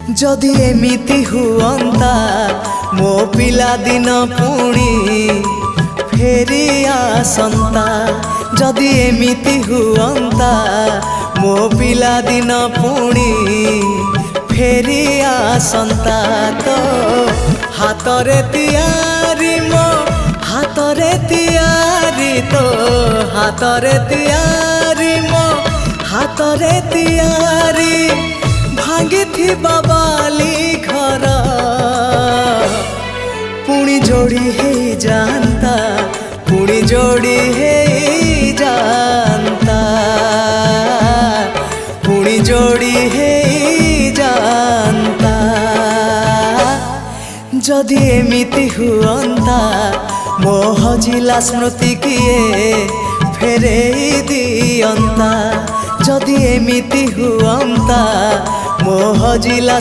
जदि एमिति हुअंता मो पिला दिन पुणी फेरी आसंता। जदि एमिति हुअंता मो पिला दिन पुणी फेरी आसंता। तो हातरे तियारी मो हातरे तियारी तो हातरे तियारी मो हातरे तियारी भांगी थी बाबाली घर पुणी जोड़ी है जानता पुणी जोड़ी है जानता पुणी जोड़ी है जानता। जदि एमिति हुअंता मो हजिला स्मृति किए फेरे दियंता। जदि एमिति हुअंता मो हजिला